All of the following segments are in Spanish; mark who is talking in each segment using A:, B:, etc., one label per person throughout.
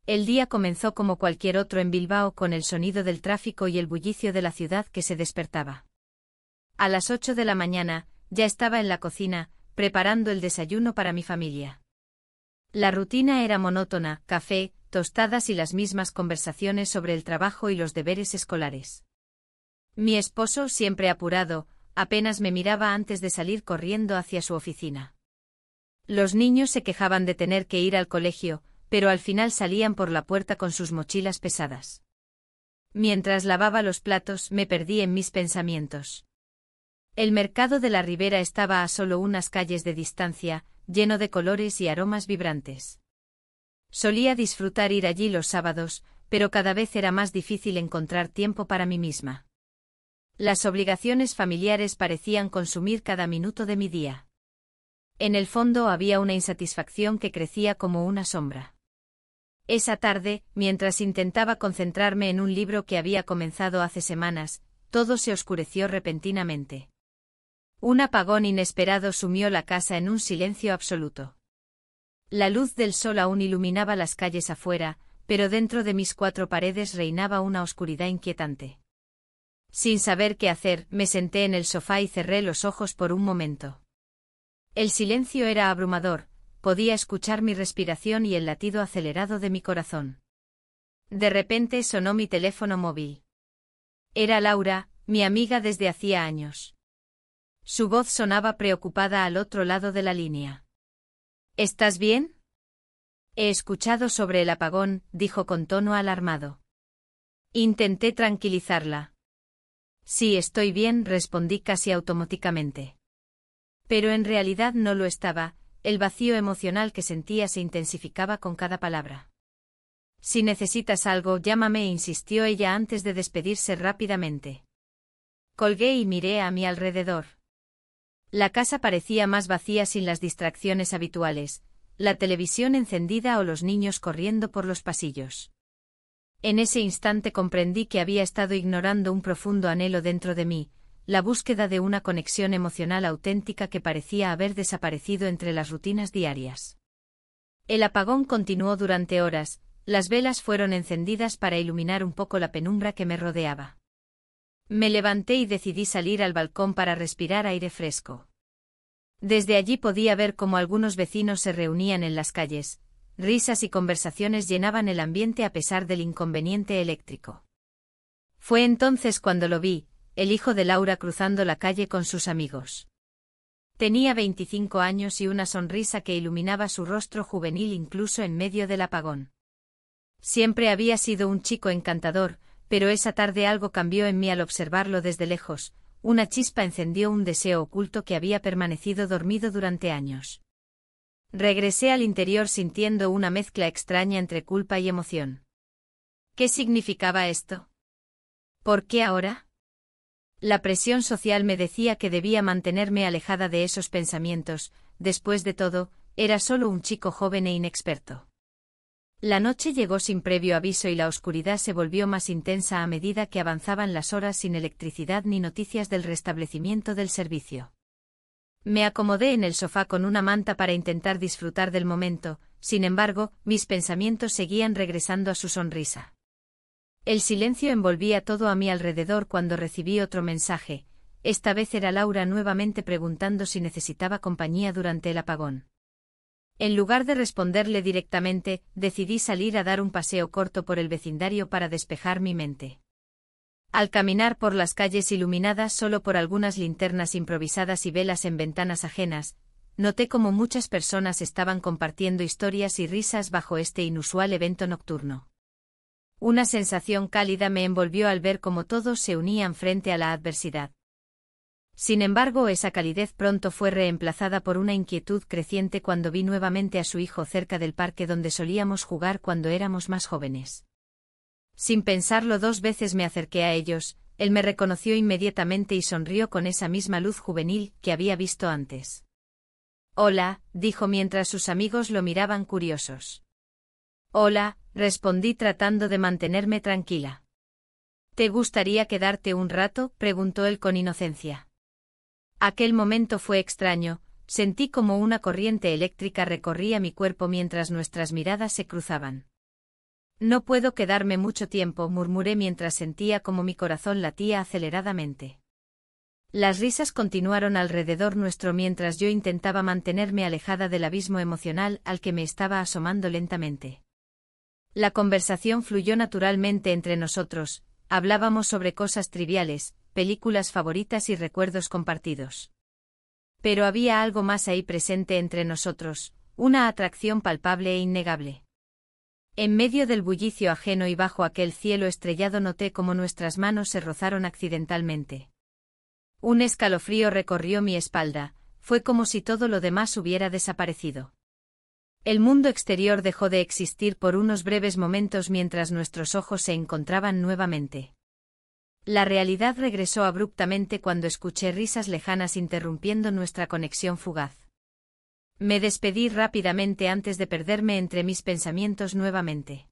A: El día comenzó como cualquier otro en Bilbao, con el sonido del tráfico y el bullicio de la ciudad que se despertaba. A las 8 de la mañana, ya estaba en la cocina, preparando el desayuno para mi familia. La rutina era monótona: café, tostadas y las mismas conversaciones sobre el trabajo y los deberes escolares. Mi esposo, siempre apurado, apenas me miraba antes de salir corriendo hacia su oficina. Los niños se quejaban de tener que ir al colegio, pero al final salían por la puerta con sus mochilas pesadas. Mientras lavaba los platos, me perdí en mis pensamientos. El mercado de la Ribera estaba a solo unas calles de distancia, lleno de colores y aromas vibrantes. Solía disfrutar ir allí los sábados, pero cada vez era más difícil encontrar tiempo para mí misma. Las obligaciones familiares parecían consumir cada minuto de mi día. En el fondo había una insatisfacción que crecía como una sombra. Esa tarde, mientras intentaba concentrarme en un libro que había comenzado hace semanas, todo se oscureció repentinamente. Un apagón inesperado sumió la casa en un silencio absoluto. La luz del sol aún iluminaba las calles afuera, pero dentro de mis cuatro paredes reinaba una oscuridad inquietante. Sin saber qué hacer, me senté en el sofá y cerré los ojos por un momento. El silencio era abrumador. Podía escuchar mi respiración y el latido acelerado de mi corazón. De repente sonó mi teléfono móvil. Era Laura, mi amiga desde hacía años. Su voz sonaba preocupada al otro lado de la línea. ¿Estás bien? He escuchado sobre el apagón, dijo con tono alarmado. Intenté tranquilizarla. Sí, estoy bien, respondí casi automáticamente. Pero en realidad no lo estaba. El vacío emocional que sentía se intensificaba con cada palabra. Si necesitas algo, llámame, insistió ella antes de despedirse rápidamente. Colgué y miré a mi alrededor. La casa parecía más vacía sin las distracciones habituales, la televisión encendida o los niños corriendo por los pasillos. En ese instante comprendí que había estado ignorando un profundo anhelo dentro de mí, la búsqueda de una conexión emocional auténtica que parecía haber desaparecido entre las rutinas diarias. El apagón continuó durante horas. Las velas fueron encendidas para iluminar un poco la penumbra que me rodeaba. Me levanté y decidí salir al balcón para respirar aire fresco. Desde allí podía ver cómo algunos vecinos se reunían en las calles. Risas y conversaciones llenaban el ambiente a pesar del inconveniente eléctrico. Fue entonces cuando lo vi, el hijo de Laura cruzando la calle con sus amigos. Tenía 25 años y una sonrisa que iluminaba su rostro juvenil incluso en medio del apagón. Siempre había sido un chico encantador, pero esa tarde algo cambió en mí al observarlo desde lejos. Una chispa encendió un deseo oculto que había permanecido dormido durante años. Regresé al interior sintiendo una mezcla extraña entre culpa y emoción. ¿Qué significaba esto? ¿Por qué ahora? La presión social me decía que debía mantenerme alejada de esos pensamientos. Después de todo, era solo un chico joven e inexperto. La noche llegó sin previo aviso y la oscuridad se volvió más intensa a medida que avanzaban las horas sin electricidad ni noticias del restablecimiento del servicio. Me acomodé en el sofá con una manta para intentar disfrutar del momento. Sin embargo, mis pensamientos seguían regresando a su sonrisa. El silencio envolvía todo a mi alrededor cuando recibí otro mensaje. Esta vez era Laura nuevamente preguntando si necesitaba compañía durante el apagón. En lugar de responderle directamente, decidí salir a dar un paseo corto por el vecindario para despejar mi mente. Al caminar por las calles iluminadas solo por algunas linternas improvisadas y velas en ventanas ajenas, noté cómo muchas personas estaban compartiendo historias y risas bajo este inusual evento nocturno. Una sensación cálida me envolvió al ver cómo todos se unían frente a la adversidad. Sin embargo, esa calidez pronto fue reemplazada por una inquietud creciente cuando vi nuevamente a su hijo cerca del parque donde solíamos jugar cuando éramos más jóvenes. Sin pensarlo dos veces me acerqué a ellos. Él me reconoció inmediatamente y sonrió con esa misma luz juvenil que había visto antes. «Hola», dijo mientras sus amigos lo miraban curiosos. «Hola», respondí tratando de mantenerme tranquila. «¿Te gustaría quedarte un rato?», preguntó él con inocencia. Aquel momento fue extraño. Sentí como una corriente eléctrica recorría mi cuerpo mientras nuestras miradas se cruzaban. No puedo quedarme mucho tiempo, murmuré mientras sentía como mi corazón latía aceleradamente. Las risas continuaron alrededor nuestro mientras yo intentaba mantenerme alejada del abismo emocional al que me estaba asomando lentamente. La conversación fluyó naturalmente entre nosotros, hablábamos sobre cosas triviales, películas favoritas y recuerdos compartidos. Pero había algo más ahí presente entre nosotros, una atracción palpable e innegable. En medio del bullicio ajeno y bajo aquel cielo estrellado noté cómo nuestras manos se rozaron accidentalmente. Un escalofrío recorrió mi espalda, fue como si todo lo demás hubiera desaparecido. El mundo exterior dejó de existir por unos breves momentos mientras nuestros ojos se encontraban nuevamente. La realidad regresó abruptamente cuando escuché risas lejanas interrumpiendo nuestra conexión fugaz. Me despedí rápidamente antes de perderme entre mis pensamientos nuevamente.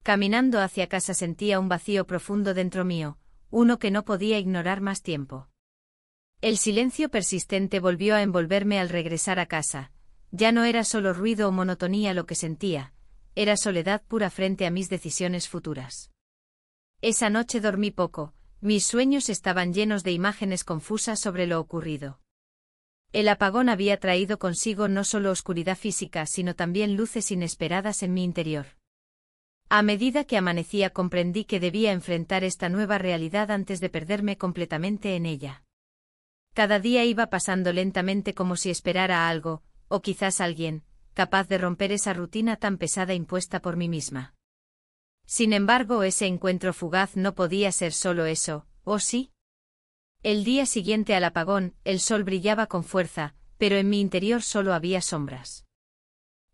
A: Caminando hacia casa sentía un vacío profundo dentro mío, uno que no podía ignorar más tiempo. El silencio persistente volvió a envolverme al regresar a casa. Ya no era solo ruido o monotonía lo que sentía, era soledad pura frente a mis decisiones futuras. Esa noche dormí poco, mis sueños estaban llenos de imágenes confusas sobre lo ocurrido. El apagón había traído consigo no solo oscuridad física sino también luces inesperadas en mi interior. A medida que amanecía comprendí que debía enfrentar esta nueva realidad antes de perderme completamente en ella. Cada día iba pasando lentamente como si esperara a algo, o quizás alguien, capaz de romper esa rutina tan pesada impuesta por mí misma. Sin embargo, ese encuentro fugaz no podía ser solo eso, ¿o sí? El día siguiente al apagón, el sol brillaba con fuerza, pero en mi interior solo había sombras.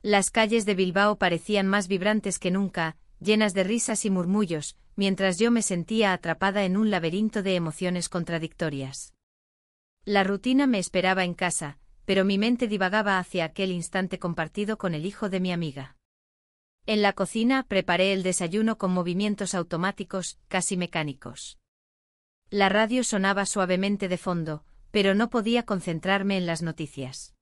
A: Las calles de Bilbao parecían más vibrantes que nunca, llenas de risas y murmullos, mientras yo me sentía atrapada en un laberinto de emociones contradictorias. La rutina me esperaba en casa, pero mi mente divagaba hacia aquel instante compartido con el hijo de mi amiga. En la cocina preparé el desayuno con movimientos automáticos, casi mecánicos. La radio sonaba suavemente de fondo, pero no podía concentrarme en las noticias.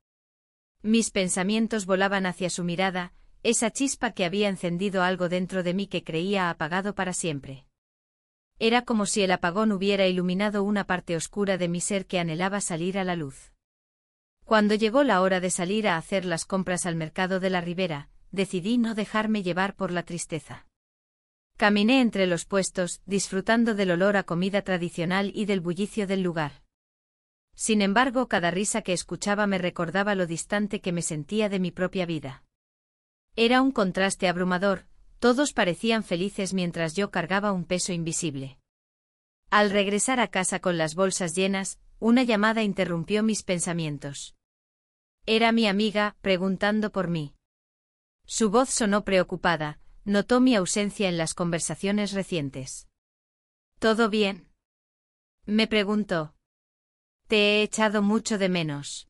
A: Mis pensamientos volaban hacia su mirada, esa chispa que había encendido algo dentro de mí que creía apagado para siempre. Era como si el apagón hubiera iluminado una parte oscura de mi ser que anhelaba salir a la luz. Cuando llegó la hora de salir a hacer las compras al mercado de la Ribera, decidí no dejarme llevar por la tristeza. Caminé entre los puestos, disfrutando del olor a comida tradicional y del bullicio del lugar. Sin embargo, cada risa que escuchaba me recordaba lo distante que me sentía de mi propia vida. Era un contraste abrumador, todos parecían felices mientras yo cargaba un peso invisible. Al regresar a casa con las bolsas llenas, una llamada interrumpió mis pensamientos. Era mi amiga, preguntando por mí. Su voz sonó preocupada, notó mi ausencia en las conversaciones recientes. ¿Todo bien?, me preguntó. Te he echado mucho de menos.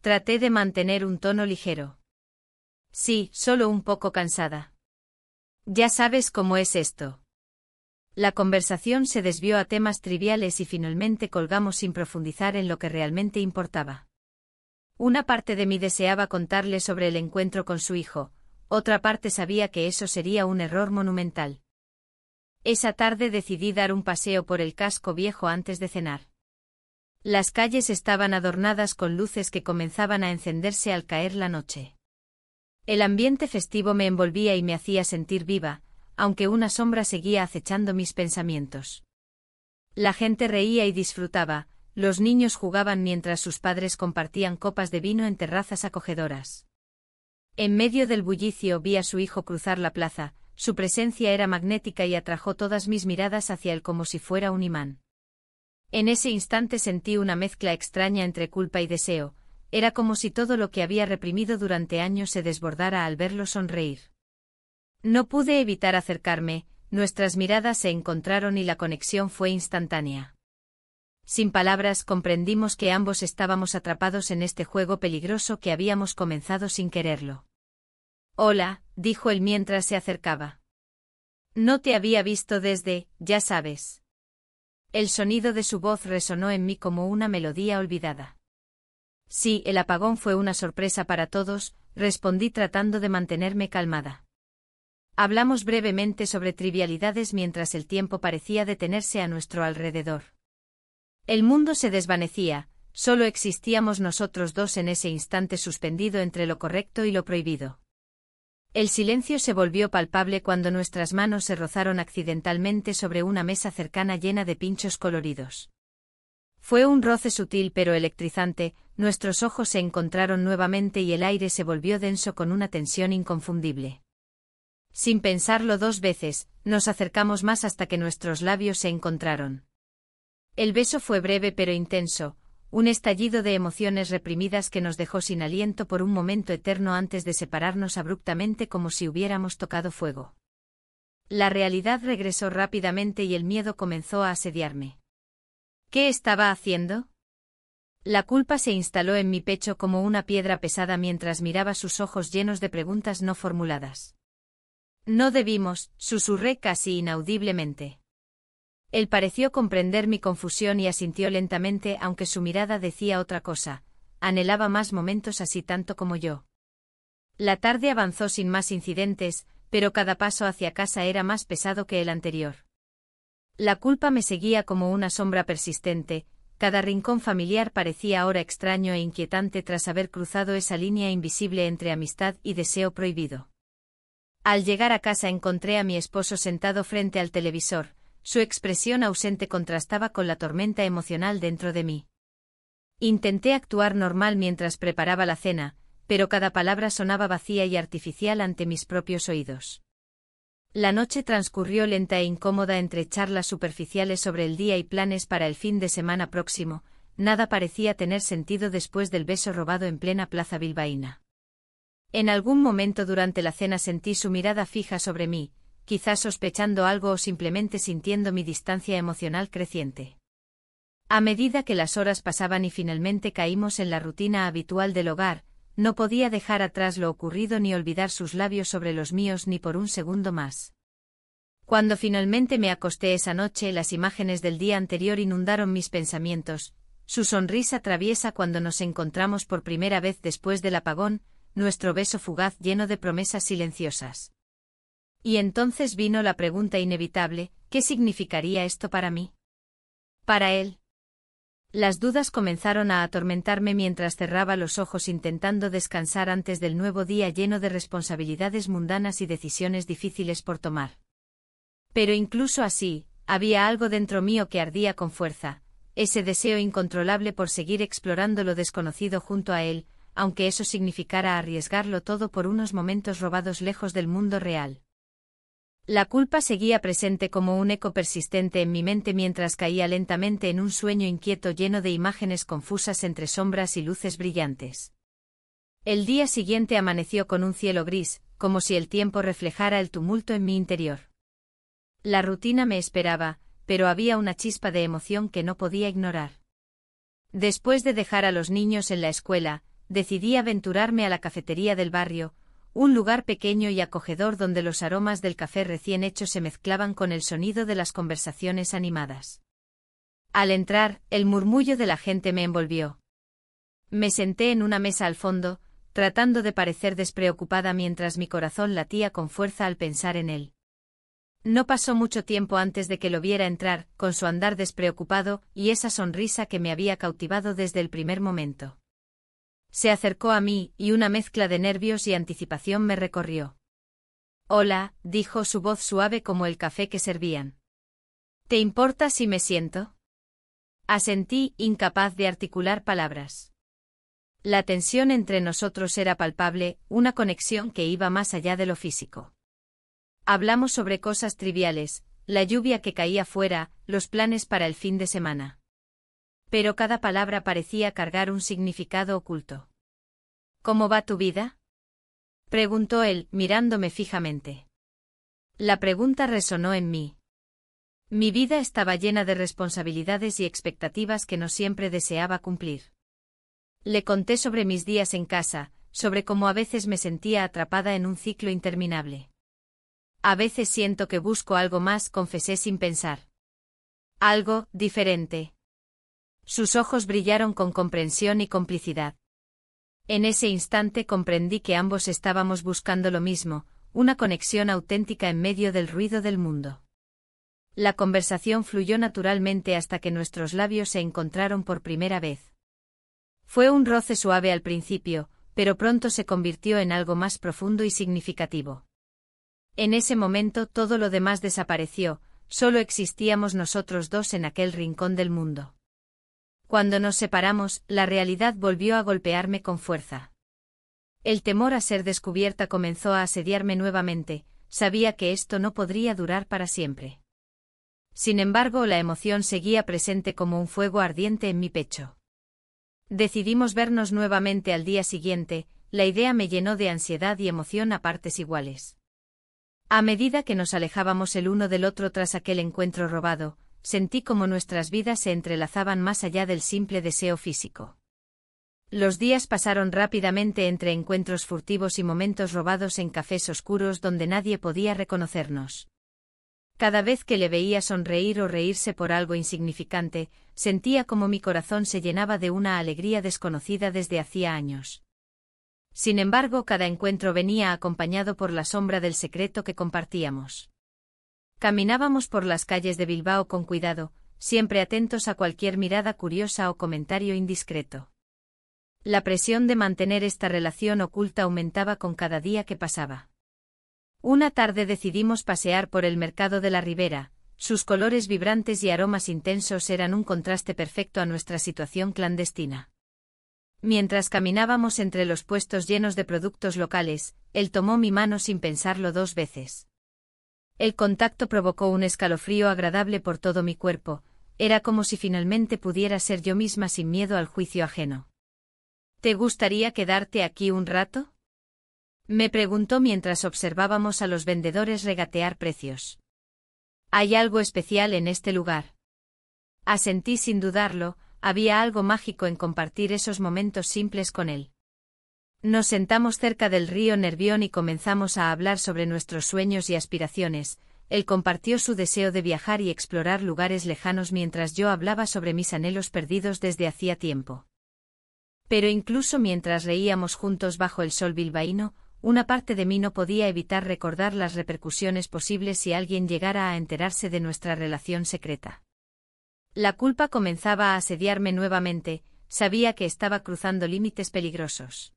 A: Traté de mantener un tono ligero. Sí, solo un poco cansada. Ya sabes cómo es esto. La conversación se desvió a temas triviales y finalmente colgamos sin profundizar en lo que realmente importaba. Una parte de mí deseaba contarle sobre el encuentro con su hijo, otra parte sabía que eso sería un error monumental. Esa tarde decidí dar un paseo por el casco viejo antes de cenar. Las calles estaban adornadas con luces que comenzaban a encenderse al caer la noche. El ambiente festivo me envolvía y me hacía sentir viva, aunque una sombra seguía acechando mis pensamientos. La gente reía y disfrutaba, los niños jugaban mientras sus padres compartían copas de vino en terrazas acogedoras. En medio del bullicio vi a su hijo cruzar la plaza, su presencia era magnética y atrajo todas mis miradas hacia él como si fuera un imán. En ese instante sentí una mezcla extraña entre culpa y deseo, era como si todo lo que había reprimido durante años se desbordara al verlo sonreír. No pude evitar acercarme, nuestras miradas se encontraron y la conexión fue instantánea. Sin palabras comprendimos que ambos estábamos atrapados en este juego peligroso que habíamos comenzado sin quererlo. Hola, dijo él mientras se acercaba. No te había visto desde, ya sabes. El sonido de su voz resonó en mí como una melodía olvidada. Sí, el apagón fue una sorpresa para todos, respondí tratando de mantenerme calmada. Hablamos brevemente sobre trivialidades mientras el tiempo parecía detenerse a nuestro alrededor. El mundo se desvanecía, solo existíamos nosotros dos en ese instante suspendido entre lo correcto y lo prohibido. El silencio se volvió palpable cuando nuestras manos se rozaron accidentalmente sobre una mesa cercana llena de pinchos coloridos. Fue un roce sutil pero electrizante, nuestros ojos se encontraron nuevamente y el aire se volvió denso con una tensión inconfundible. Sin pensarlo dos veces, nos acercamos más hasta que nuestros labios se encontraron. El beso fue breve pero intenso, un estallido de emociones reprimidas que nos dejó sin aliento por un momento eterno antes de separarnos abruptamente como si hubiéramos tocado fuego. La realidad regresó rápidamente y el miedo comenzó a asediarme. ¿Qué estaba haciendo? La culpa se instaló en mi pecho como una piedra pesada mientras miraba sus ojos llenos de preguntas no formuladas. No debimos, susurré casi inaudiblemente. Él pareció comprender mi confusión y asintió lentamente aunque su mirada decía otra cosa, anhelaba más momentos así tanto como yo. La tarde avanzó sin más incidentes, pero cada paso hacia casa era más pesado que el anterior. La culpa me seguía como una sombra persistente, cada rincón familiar parecía ahora extraño e inquietante tras haber cruzado esa línea invisible entre amistad y deseo prohibido. Al llegar a casa encontré a mi esposo sentado frente al televisor, su expresión ausente contrastaba con la tormenta emocional dentro de mí. Intenté actuar normal mientras preparaba la cena, pero cada palabra sonaba vacía y artificial ante mis propios oídos. La noche transcurrió lenta e incómoda entre charlas superficiales sobre el día y planes para el fin de semana próximo, nada parecía tener sentido después del beso robado en plena plaza bilbaína. En algún momento durante la cena sentí su mirada fija sobre mí, quizás sospechando algo o simplemente sintiendo mi distancia emocional creciente. A medida que las horas pasaban y finalmente caímos en la rutina habitual del hogar, no podía dejar atrás lo ocurrido ni olvidar sus labios sobre los míos ni por un segundo más. Cuando finalmente me acosté esa noche, las imágenes del día anterior inundaron mis pensamientos, su sonrisa traviesa cuando nos encontramos por primera vez después del apagón, nuestro beso fugaz lleno de promesas silenciosas. Y entonces vino la pregunta inevitable, ¿qué significaría esto para mí? Para él. Las dudas comenzaron a atormentarme mientras cerraba los ojos intentando descansar antes del nuevo día lleno de responsabilidades mundanas y decisiones difíciles por tomar. Pero incluso así, había algo dentro mío que ardía con fuerza, ese deseo incontrolable por seguir explorando lo desconocido junto a él, aunque eso significara arriesgarlo todo por unos momentos robados lejos del mundo real. La culpa seguía presente como un eco persistente en mi mente mientras caía lentamente en un sueño inquieto lleno de imágenes confusas entre sombras y luces brillantes. El día siguiente amaneció con un cielo gris, como si el tiempo reflejara el tumulto en mi interior. La rutina me esperaba, pero había una chispa de emoción que no podía ignorar. Después de dejar a los niños en la escuela, decidí aventurarme a la cafetería del barrio, un lugar pequeño y acogedor donde los aromas del café recién hecho se mezclaban con el sonido de las conversaciones animadas. Al entrar, el murmullo de la gente me envolvió. Me senté en una mesa al fondo, tratando de parecer despreocupada mientras mi corazón latía con fuerza al pensar en él. No pasó mucho tiempo antes de que lo viera entrar, con su andar despreocupado y esa sonrisa que me había cautivado desde el primer momento. Se acercó a mí, y una mezcla de nervios y anticipación me recorrió. «Hola», dijo su voz suave como el café que servían. «¿Te importa si me siento?» Asentí, incapaz de articular palabras. La tensión entre nosotros era palpable, una conexión que iba más allá de lo físico. Hablamos sobre cosas triviales, la lluvia que caía fuera, los planes para el fin de semana. Pero cada palabra parecía cargar un significado oculto. «¿Cómo va tu vida?», preguntó él, mirándome fijamente. La pregunta resonó en mí. Mi vida estaba llena de responsabilidades y expectativas que no siempre deseaba cumplir. Le conté sobre mis días en casa, sobre cómo a veces me sentía atrapada en un ciclo interminable. «A veces siento que busco algo más», confesé sin pensar. «Algo diferente». Sus ojos brillaron con comprensión y complicidad. En ese instante comprendí que ambos estábamos buscando lo mismo, una conexión auténtica en medio del ruido del mundo. La conversación fluyó naturalmente hasta que nuestros labios se encontraron por primera vez. Fue un roce suave al principio, pero pronto se convirtió en algo más profundo y significativo. En ese momento todo lo demás desapareció, solo existíamos nosotros dos en aquel rincón del mundo. Cuando nos separamos, la realidad volvió a golpearme con fuerza. El temor a ser descubierta comenzó a asediarme nuevamente, sabía que esto no podría durar para siempre. Sin embargo, la emoción seguía presente como un fuego ardiente en mi pecho. Decidimos vernos nuevamente al día siguiente, la idea me llenó de ansiedad y emoción a partes iguales. A medida que nos alejábamos el uno del otro tras aquel encuentro robado, sentí como nuestras vidas se entrelazaban más allá del simple deseo físico. Los días pasaron rápidamente entre encuentros furtivos y momentos robados en cafés oscuros donde nadie podía reconocernos. Cada vez que le veía sonreír o reírse por algo insignificante, sentía como mi corazón se llenaba de una alegría desconocida desde hacía años. Sin embargo, cada encuentro venía acompañado por la sombra del secreto que compartíamos. Caminábamos por las calles de Bilbao con cuidado, siempre atentos a cualquier mirada curiosa o comentario indiscreto. La presión de mantener esta relación oculta aumentaba con cada día que pasaba. Una tarde decidimos pasear por el mercado de la Ribera, sus colores vibrantes y aromas intensos eran un contraste perfecto a nuestra situación clandestina. Mientras caminábamos entre los puestos llenos de productos locales, él tomó mi mano sin pensarlo 2 veces. El contacto provocó un escalofrío agradable por todo mi cuerpo, era como si finalmente pudiera ser yo misma sin miedo al juicio ajeno. ¿Te gustaría quedarte aquí un rato?, me preguntó mientras observábamos a los vendedores regatear precios. ¿Hay algo especial en este lugar? Asentí sin dudarlo, había algo mágico en compartir esos momentos simples con él. Nos sentamos cerca del río Nervión y comenzamos a hablar sobre nuestros sueños y aspiraciones. Él compartió su deseo de viajar y explorar lugares lejanos mientras yo hablaba sobre mis anhelos perdidos desde hacía tiempo. Pero incluso mientras reíamos juntos bajo el sol bilbaíno, una parte de mí no podía evitar recordar las repercusiones posibles si alguien llegara a enterarse de nuestra relación secreta. La culpa comenzaba a asediarme nuevamente, sabía que estaba cruzando límites peligrosos.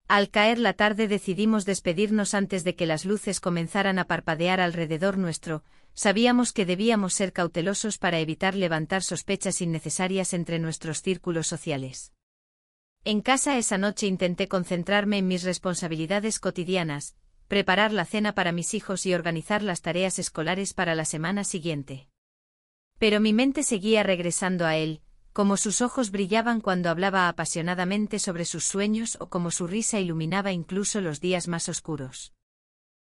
A: Al caer la tarde decidimos despedirnos antes de que las luces comenzaran a parpadear alrededor nuestro, sabíamos que debíamos ser cautelosos para evitar levantar sospechas innecesarias entre nuestros círculos sociales. En casa esa noche intenté concentrarme en mis responsabilidades cotidianas, preparar la cena para mis hijos y organizar las tareas escolares para la semana siguiente. Pero mi mente seguía regresando a él, como sus ojos brillaban cuando hablaba apasionadamente sobre sus sueños o como su risa iluminaba incluso los días más oscuros.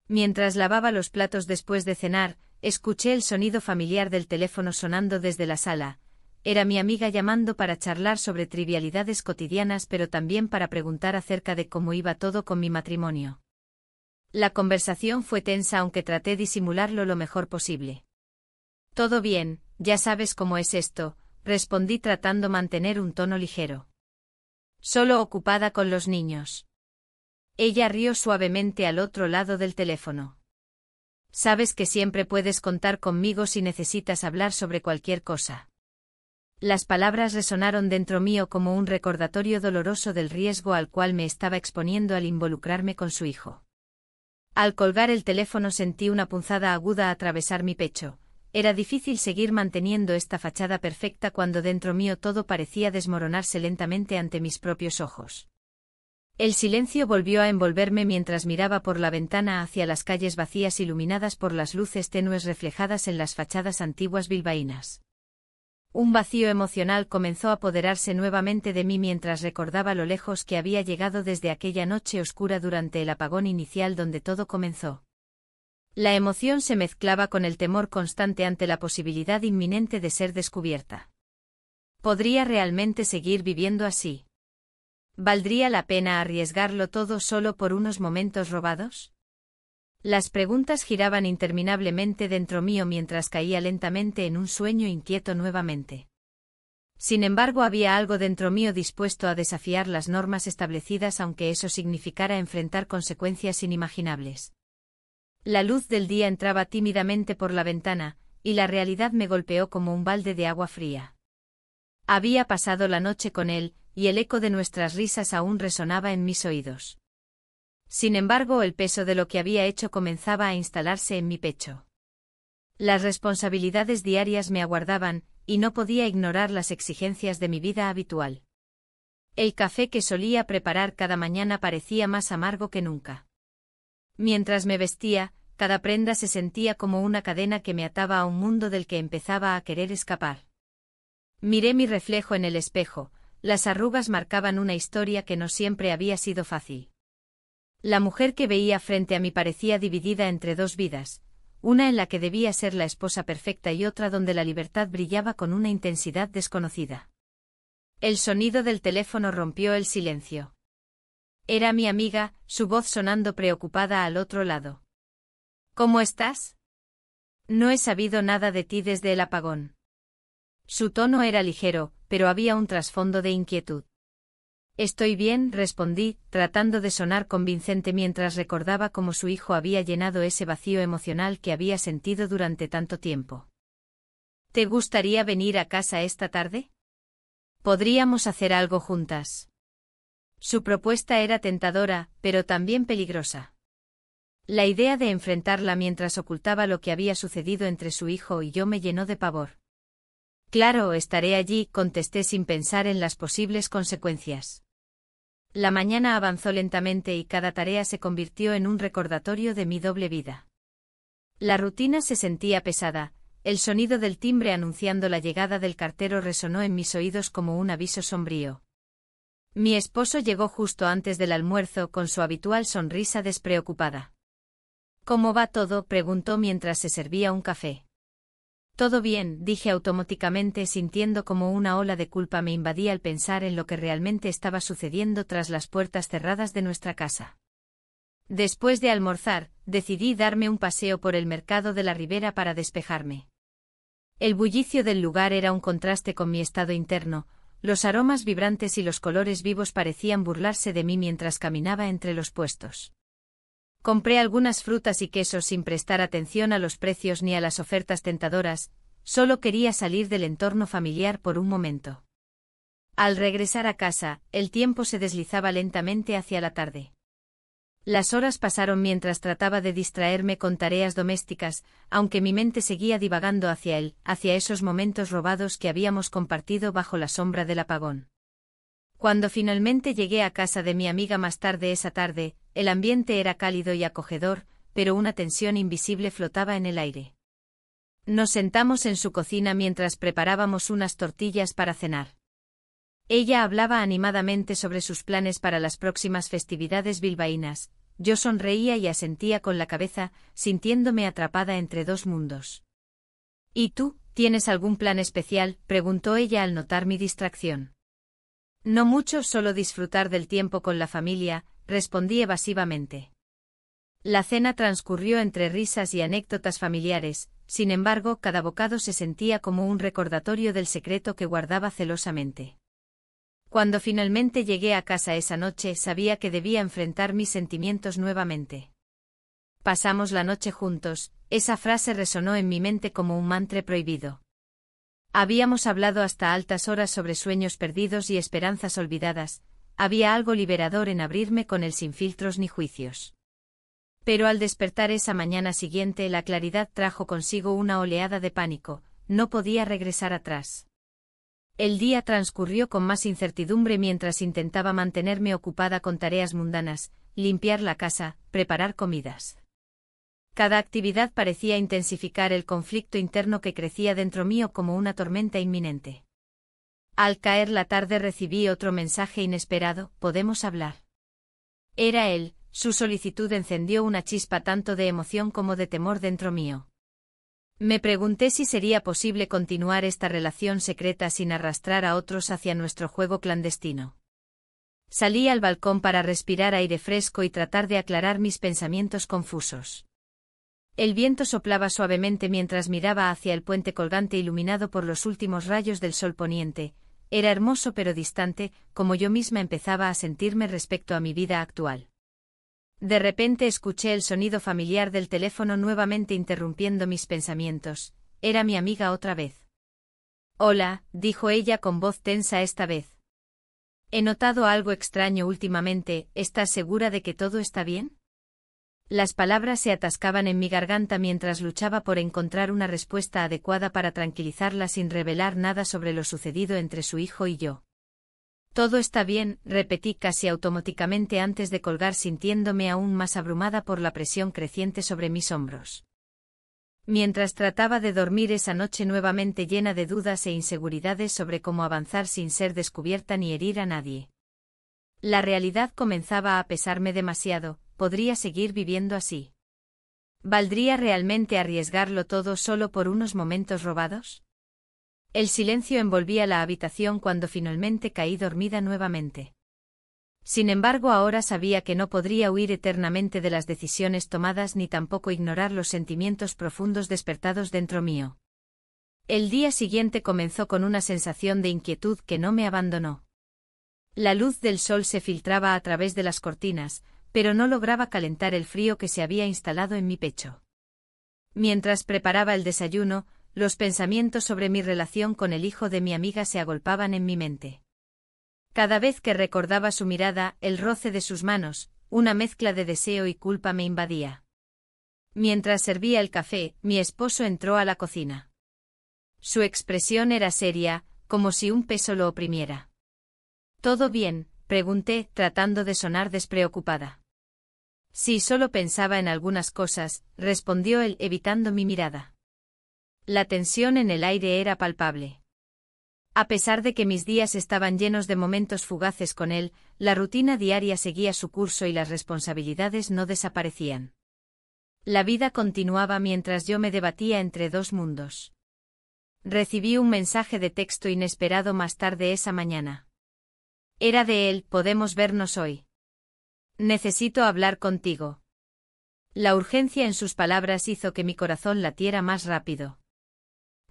A: Mientras lavaba los platos después de cenar, escuché el sonido familiar del teléfono sonando desde la sala. Era mi amiga llamando para charlar sobre trivialidades cotidianas pero también para preguntar acerca de cómo iba todo con mi matrimonio. La conversación fue tensa aunque traté disimularlo lo mejor posible. Todo bien, ya sabes cómo es esto, respondí tratando mantener un tono ligero. Solo ocupada con los niños. Ella rió suavemente al otro lado del teléfono. Sabes que siempre puedes contar conmigo si necesitas hablar sobre cualquier cosa. Las palabras resonaron dentro mío como un recordatorio doloroso del riesgo al cual me estaba exponiendo al involucrarme con su hijo. Al colgar el teléfono sentí una punzada aguda atravesar mi pecho. Era difícil seguir manteniendo esta fachada perfecta cuando dentro mío todo parecía desmoronarse lentamente ante mis propios ojos. El silencio volvió a envolverme mientras miraba por la ventana hacia las calles vacías iluminadas por las luces tenues reflejadas en las fachadas antiguas bilbaínas. Un vacío emocional comenzó a apoderarse nuevamente de mí mientras recordaba lo lejos que había llegado desde aquella noche oscura durante el apagón inicial donde todo comenzó. La emoción se mezclaba con el temor constante ante la posibilidad inminente de ser descubierta. ¿Podría realmente seguir viviendo así? ¿Valdría la pena arriesgarlo todo solo por unos momentos robados? Las preguntas giraban interminablemente dentro mío mientras caía lentamente en un sueño inquieto nuevamente. Sin embargo, había algo dentro mío dispuesto a desafiar las normas establecidas aunque eso significara enfrentar consecuencias inimaginables. La luz del día entraba tímidamente por la ventana, y la realidad me golpeó como un balde de agua fría. Había pasado la noche con él, y el eco de nuestras risas aún resonaba en mis oídos. Sin embargo, el peso de lo que había hecho comenzaba a instalarse en mi pecho. Las responsabilidades diarias me aguardaban, y no podía ignorar las exigencias de mi vida habitual. El café que solía preparar cada mañana parecía más amargo que nunca. Mientras me vestía, cada prenda se sentía como una cadena que me ataba a un mundo del que empezaba a querer escapar. Miré mi reflejo en el espejo, las arrugas marcaban una historia que no siempre había sido fácil. La mujer que veía frente a mí parecía dividida entre dos vidas, una en la que debía ser la esposa perfecta y otra donde la libertad brillaba con una intensidad desconocida. El sonido del teléfono rompió el silencio. Era mi amiga, su voz sonando preocupada al otro lado. ¿Cómo estás? No he sabido nada de ti desde el apagón. Su tono era ligero, pero había un trasfondo de inquietud. Estoy bien, respondí, tratando de sonar convincente mientras recordaba cómo su hijo había llenado ese vacío emocional que había sentido durante tanto tiempo. ¿Te gustaría venir a casa esta tarde? Podríamos hacer algo juntas. Su propuesta era tentadora, pero también peligrosa. La idea de enfrentarla mientras ocultaba lo que había sucedido entre su hijo y yo me llenó de pavor. Claro, estaré allí, contesté sin pensar en las posibles consecuencias. La mañana avanzó lentamente y cada tarea se convirtió en un recordatorio de mi doble vida. La rutina se sentía pesada, el sonido del timbre anunciando la llegada del cartero resonó en mis oídos como un aviso sombrío. Mi esposo llegó justo antes del almuerzo con su habitual sonrisa despreocupada. ¿Cómo va todo?, preguntó mientras se servía un café. Todo bien, dije automáticamente sintiendo como una ola de culpa me invadía al pensar en lo que realmente estaba sucediendo tras las puertas cerradas de nuestra casa. Después de almorzar, decidí darme un paseo por el mercado de la Ribera para despejarme. El bullicio del lugar era un contraste con mi estado interno, los aromas vibrantes y los colores vivos parecían burlarse de mí mientras caminaba entre los puestos. Compré algunas frutas y quesos sin prestar atención a los precios ni a las ofertas tentadoras, solo quería salir del entorno familiar por un momento. Al regresar a casa, el tiempo se deslizaba lentamente hacia la tarde. Las horas pasaron mientras trataba de distraerme con tareas domésticas, aunque mi mente seguía divagando hacia él, hacia esos momentos robados que habíamos compartido bajo la sombra del apagón. Cuando finalmente llegué a casa de mi amiga más tarde esa tarde, el ambiente era cálido y acogedor, pero una tensión invisible flotaba en el aire. Nos sentamos en su cocina mientras preparábamos unas tortillas para cenar. Ella hablaba animadamente sobre sus planes para las próximas festividades bilbaínas. Yo sonreía y asentía con la cabeza, sintiéndome atrapada entre dos mundos. ¿Y tú, tienes algún plan especial?, preguntó ella al notar mi distracción. No mucho, solo disfrutar del tiempo con la familia, respondí evasivamente. La cena transcurrió entre risas y anécdotas familiares, sin embargo, cada bocado se sentía como un recordatorio del secreto que guardaba celosamente. Cuando finalmente llegué a casa esa noche, sabía que debía enfrentar mis sentimientos nuevamente. Pasamos la noche juntos, esa frase resonó en mi mente como un mantra prohibido. Habíamos hablado hasta altas horas sobre sueños perdidos y esperanzas olvidadas, había algo liberador en abrirme con él sin filtros ni juicios. Pero al despertar esa mañana siguiente la claridad trajo consigo una oleada de pánico, no podía regresar atrás. El día transcurrió con más incertidumbre mientras intentaba mantenerme ocupada con tareas mundanas, limpiar la casa, preparar comidas. Cada actividad parecía intensificar el conflicto interno que crecía dentro mío como una tormenta inminente. Al caer la tarde recibí otro mensaje inesperado: ¿podemos hablar? Era él, su solicitud encendió una chispa tanto de emoción como de temor dentro mío. Me pregunté si sería posible continuar esta relación secreta sin arrastrar a otros hacia nuestro juego clandestino. Salí al balcón para respirar aire fresco y tratar de aclarar mis pensamientos confusos. El viento soplaba suavemente mientras miraba hacia el puente colgante iluminado por los últimos rayos del sol poniente. Era hermoso pero distante, como yo misma empezaba a sentirme respecto a mi vida actual. De repente escuché el sonido familiar del teléfono nuevamente interrumpiendo mis pensamientos. Era mi amiga otra vez. Hola, dijo ella con voz tensa esta vez. He notado algo extraño últimamente, ¿estás segura de que todo está bien? Las palabras se atascaban en mi garganta mientras luchaba por encontrar una respuesta adecuada para tranquilizarla sin revelar nada sobre lo sucedido entre su hijo y yo. Todo está bien, repetí casi automáticamente antes de colgar sintiéndome aún más abrumada por la presión creciente sobre mis hombros. Mientras trataba de dormir esa noche nuevamente llena de dudas e inseguridades sobre cómo avanzar sin ser descubierta ni herir a nadie. La realidad comenzaba a pesarme demasiado, ¿podría seguir viviendo así? ¿Valdría realmente arriesgarlo todo solo por unos momentos robados? El silencio envolvía la habitación cuando finalmente caí dormida nuevamente. Sin embargo, ahora sabía que no podría huir eternamente de las decisiones tomadas ni tampoco ignorar los sentimientos profundos despertados dentro mío. El día siguiente comenzó con una sensación de inquietud que no me abandonó. La luz del sol se filtraba a través de las cortinas, pero no lograba calentar el frío que se había instalado en mi pecho. Mientras preparaba el desayuno, los pensamientos sobre mi relación con el hijo de mi amiga se agolpaban en mi mente. Cada vez que recordaba su mirada, el roce de sus manos, una mezcla de deseo y culpa me invadía. Mientras servía el café, mi esposo entró a la cocina. Su expresión era seria, como si un peso lo oprimiera. ¿Todo bien?, pregunté, tratando de sonar despreocupada. Sí, solo pensaba en algunas cosas, respondió él, evitando mi mirada. La tensión en el aire era palpable. A pesar de que mis días estaban llenos de momentos fugaces con él, la rutina diaria seguía su curso y las responsabilidades no desaparecían. La vida continuaba mientras yo me debatía entre dos mundos. Recibí un mensaje de texto inesperado más tarde esa mañana. Era de él: ¿podemos vernos hoy? Necesito hablar contigo. La urgencia en sus palabras hizo que mi corazón latiera más rápido.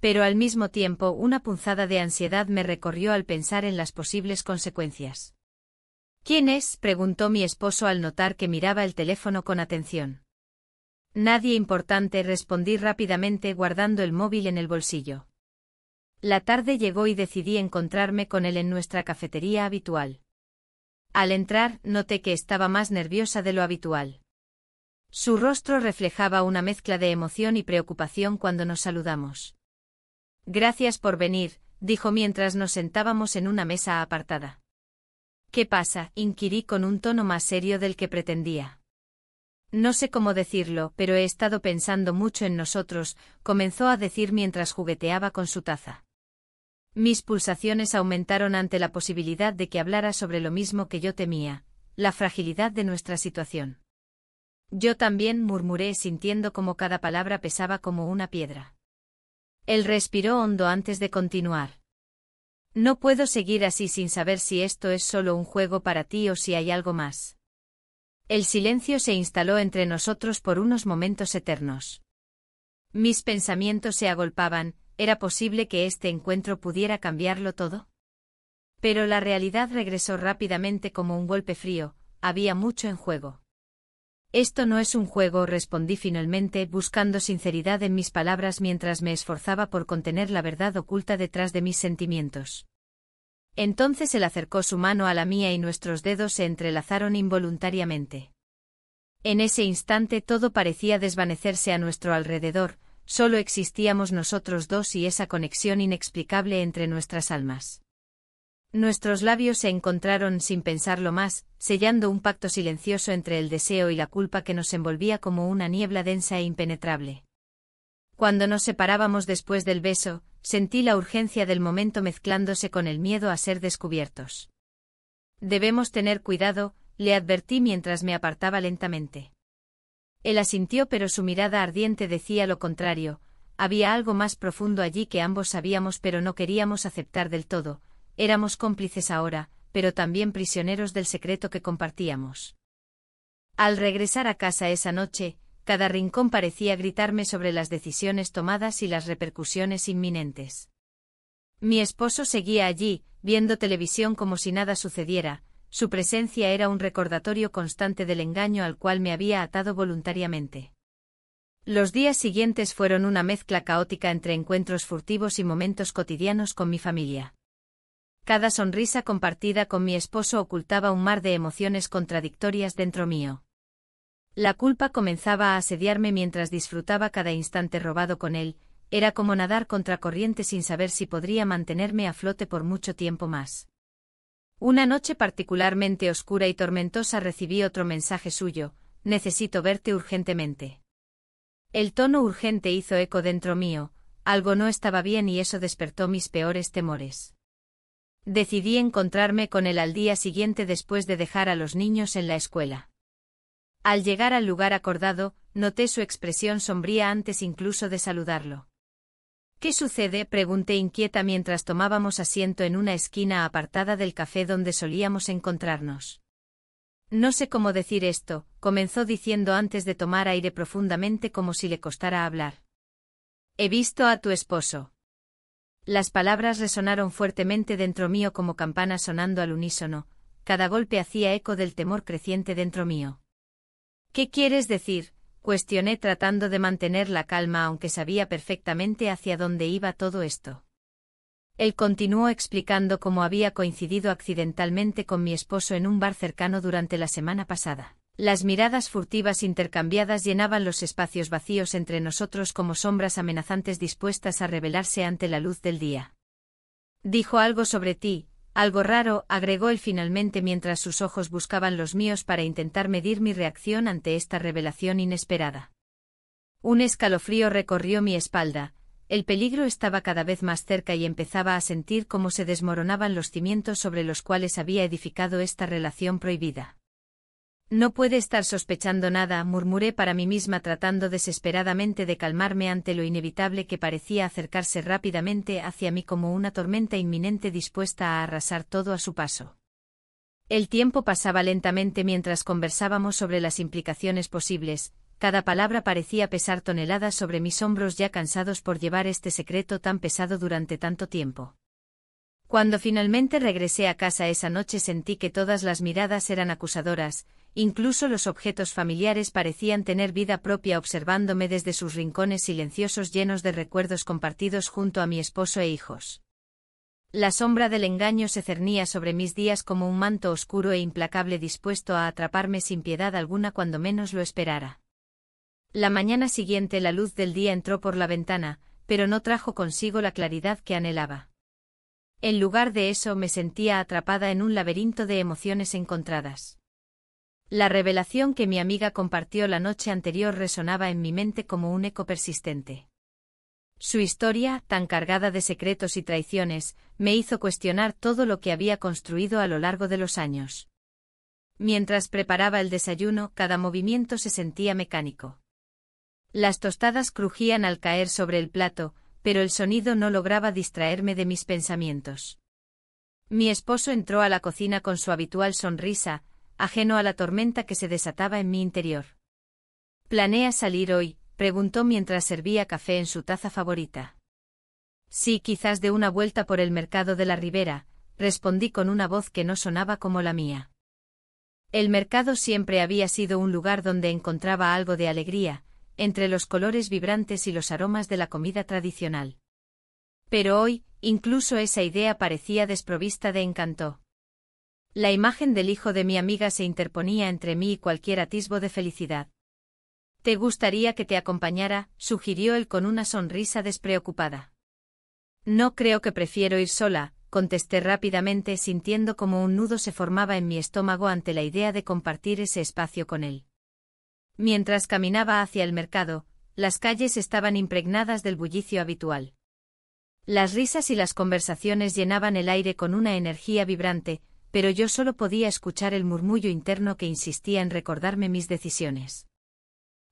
A: Pero al mismo tiempo una punzada de ansiedad me recorrió al pensar en las posibles consecuencias. ¿Quién es?, preguntó mi esposo al notar que miraba el teléfono con atención. Nadie importante, respondí rápidamente guardando el móvil en el bolsillo. La tarde llegó y decidí encontrarme con él en nuestra cafetería habitual. Al entrar, noté que estaba más nerviosa de lo habitual. Su rostro reflejaba una mezcla de emoción y preocupación cuando nos saludamos. Gracias por venir, dijo mientras nos sentábamos en una mesa apartada. ¿Qué pasa?, inquirí con un tono más serio del que pretendía. No sé cómo decirlo, pero he estado pensando mucho en nosotros, comenzó a decir mientras jugueteaba con su taza. Mis pulsaciones aumentaron ante la posibilidad de que hablara sobre lo mismo que yo temía, la fragilidad de nuestra situación. Yo también, murmuré sintiendo como cada palabra pesaba como una piedra. Él respiró hondo antes de continuar. No puedo seguir así sin saber si esto es solo un juego para ti o si hay algo más. El silencio se instaló entre nosotros por unos momentos eternos. Mis pensamientos se agolpaban, ¿era posible que este encuentro pudiera cambiarlo todo? Pero la realidad regresó rápidamente como un golpe frío, había mucho en juego. Esto no es un juego, respondí finalmente, buscando sinceridad en mis palabras mientras me esforzaba por contener la verdad oculta detrás de mis sentimientos. Entonces él acercó su mano a la mía y nuestros dedos se entrelazaron involuntariamente. En ese instante todo parecía desvanecerse a nuestro alrededor, solo existíamos nosotros dos y esa conexión inexplicable entre nuestras almas. Nuestros labios se encontraron sin pensarlo más, sellando un pacto silencioso entre el deseo y la culpa que nos envolvía como una niebla densa e impenetrable. Cuando nos separábamos después del beso, sentí la urgencia del momento mezclándose con el miedo a ser descubiertos. Debemos tener cuidado, le advertí mientras me apartaba lentamente. Él asintió, pero su mirada ardiente decía lo contrario, había algo más profundo allí que ambos sabíamos pero no queríamos aceptar del todo. Éramos cómplices ahora, pero también prisioneros del secreto que compartíamos. Al regresar a casa esa noche, cada rincón parecía gritarme sobre las decisiones tomadas y las repercusiones inminentes. Mi esposo seguía allí, viendo televisión como si nada sucediera, su presencia era un recordatorio constante del engaño al cual me había atado voluntariamente. Los días siguientes fueron una mezcla caótica entre encuentros furtivos y momentos cotidianos con mi familia. Cada sonrisa compartida con mi esposo ocultaba un mar de emociones contradictorias dentro mío. La culpa comenzaba a asediarme mientras disfrutaba cada instante robado con él, era como nadar contracorriente sin saber si podría mantenerme a flote por mucho tiempo más. Una noche particularmente oscura y tormentosa recibí otro mensaje suyo: necesito verte urgentemente. El tono urgente hizo eco dentro mío, algo no estaba bien y eso despertó mis peores temores. Decidí encontrarme con él al día siguiente después de dejar a los niños en la escuela. Al llegar al lugar acordado, noté su expresión sombría antes incluso de saludarlo. ¿Qué sucede?, pregunté inquieta mientras tomábamos asiento en una esquina apartada del café donde solíamos encontrarnos. No sé cómo decir esto, comenzó diciendo antes de tomar aire profundamente como si le costara hablar. He visto a tu esposo. Las palabras resonaron fuertemente dentro mío como campanas sonando al unísono, cada golpe hacía eco del temor creciente dentro mío. ¿Qué quieres decir?, cuestioné tratando de mantener la calma aunque sabía perfectamente hacia dónde iba todo esto. Él continuó explicando cómo había coincidido accidentalmente con mi esposo en un bar cercano durante la semana pasada. Las miradas furtivas intercambiadas llenaban los espacios vacíos entre nosotros como sombras amenazantes dispuestas a revelarse ante la luz del día. Dijo algo sobre ti, algo raro, agregó él finalmente mientras sus ojos buscaban los míos para intentar medir mi reacción ante esta revelación inesperada. Un escalofrío recorrió mi espalda. El peligro estaba cada vez más cerca y empezaba a sentir cómo se desmoronaban los cimientos sobre los cuales había edificado esta relación prohibida. No puede estar sospechando nada, murmuré para mí misma tratando desesperadamente de calmarme ante lo inevitable que parecía acercarse rápidamente hacia mí como una tormenta inminente dispuesta a arrasar todo a su paso. El tiempo pasaba lentamente mientras conversábamos sobre las implicaciones posibles. Cada palabra parecía pesar toneladas sobre mis hombros ya cansados por llevar este secreto tan pesado durante tanto tiempo. Cuando finalmente regresé a casa esa noche sentí que todas las miradas eran acusadoras, incluso los objetos familiares parecían tener vida propia observándome desde sus rincones silenciosos llenos de recuerdos compartidos junto a mi esposo e hijos. La sombra del engaño se cernía sobre mis días como un manto oscuro e implacable dispuesto a atraparme sin piedad alguna cuando menos lo esperara. La mañana siguiente la luz del día entró por la ventana, pero no trajo consigo la claridad que anhelaba. En lugar de eso me sentía atrapada en un laberinto de emociones encontradas. La revelación que mi amiga compartió la noche anterior resonaba en mi mente como un eco persistente. Su historia, tan cargada de secretos y traiciones, me hizo cuestionar todo lo que había construido a lo largo de los años. Mientras preparaba el desayuno, cada movimiento se sentía mecánico. Las tostadas crujían al caer sobre el plato, pero el sonido no lograba distraerme de mis pensamientos. Mi esposo entró a la cocina con su habitual sonrisa, ajeno a la tormenta que se desataba en mi interior. ¿Planeas salir hoy?, preguntó mientras servía café en su taza favorita. Sí, quizás de una vuelta por el mercado de la Ribera, respondí con una voz que no sonaba como la mía. El mercado siempre había sido un lugar donde encontraba algo de alegría, entre los colores vibrantes y los aromas de la comida tradicional. Pero hoy, incluso esa idea parecía desprovista de encanto. La imagen del hijo de mi amiga se interponía entre mí y cualquier atisbo de felicidad. ¿Te gustaría que te acompañara?, sugirió él con una sonrisa despreocupada. No, creo que prefiero ir sola, contesté rápidamente sintiendo como un nudo se formaba en mi estómago ante la idea de compartir ese espacio con él. Mientras caminaba hacia el mercado, las calles estaban impregnadas del bullicio habitual. Las risas y las conversaciones llenaban el aire con una energía vibrante, pero yo solo podía escuchar el murmullo interno que insistía en recordarme mis decisiones.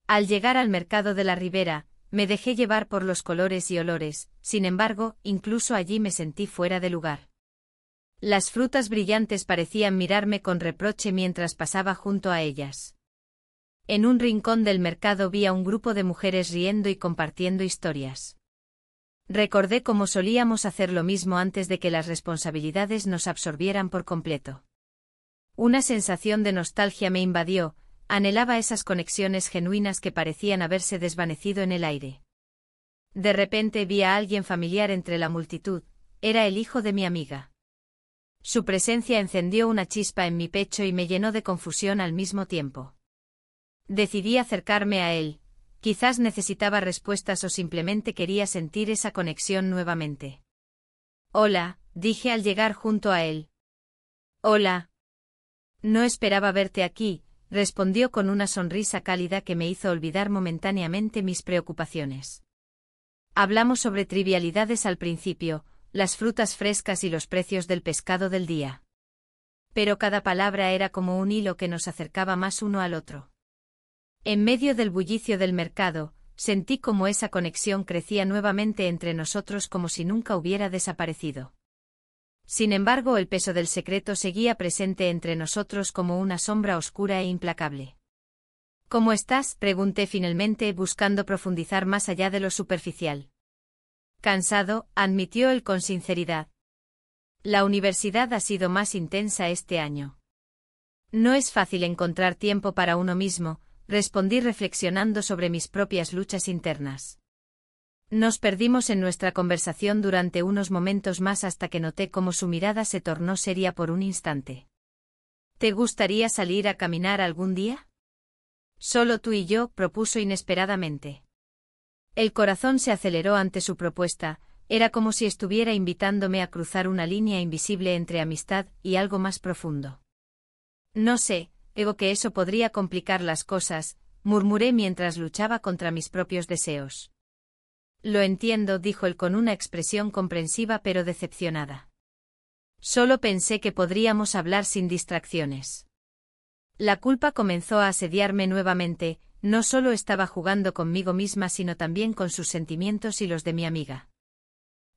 A: Al llegar al mercado de la Ribera, me dejé llevar por los colores y olores, sin embargo, incluso allí me sentí fuera de lugar. Las frutas brillantes parecían mirarme con reproche mientras pasaba junto a ellas. En un rincón del mercado vi a un grupo de mujeres riendo y compartiendo historias. Recordé cómo solíamos hacer lo mismo antes de que las responsabilidades nos absorbieran por completo. Una sensación de nostalgia me invadió, anhelaba esas conexiones genuinas que parecían haberse desvanecido en el aire. De repente vi a alguien familiar entre la multitud, era el hijo de mi amiga. Su presencia encendió una chispa en mi pecho y me llenó de confusión al mismo tiempo. Decidí acercarme a él, quizás necesitaba respuestas o simplemente quería sentir esa conexión nuevamente. Hola, dije al llegar junto a él. Hola. No esperaba verte aquí, respondió con una sonrisa cálida que me hizo olvidar momentáneamente mis preocupaciones. Hablamos sobre trivialidades al principio, las frutas frescas y los precios del pescado del día. Pero cada palabra era como un hilo que nos acercaba más uno al otro. En medio del bullicio del mercado, sentí como esa conexión crecía nuevamente entre nosotros como si nunca hubiera desaparecido. Sin embargo, el peso del secreto seguía presente entre nosotros como una sombra oscura e implacable. ¿Cómo estás?, pregunté finalmente, buscando profundizar más allá de lo superficial. Cansado, admitió él con sinceridad. La universidad ha sido más intensa este año. No es fácil encontrar tiempo para uno mismo, respondí reflexionando sobre mis propias luchas internas. Nos perdimos en nuestra conversación durante unos momentos más hasta que noté cómo su mirada se tornó seria por un instante. ¿Te gustaría salir a caminar algún día? Solo tú y yo, propuso inesperadamente. El corazón se aceleró ante su propuesta, era como si estuviera invitándome a cruzar una línea invisible entre amistad y algo más profundo. No sé, creo que eso podría complicar las cosas, murmuré mientras luchaba contra mis propios deseos. Lo entiendo, dijo él con una expresión comprensiva pero decepcionada. Solo pensé que podríamos hablar sin distracciones. La culpa comenzó a asediarme nuevamente, no solo estaba jugando conmigo misma sino también con sus sentimientos y los de mi amiga.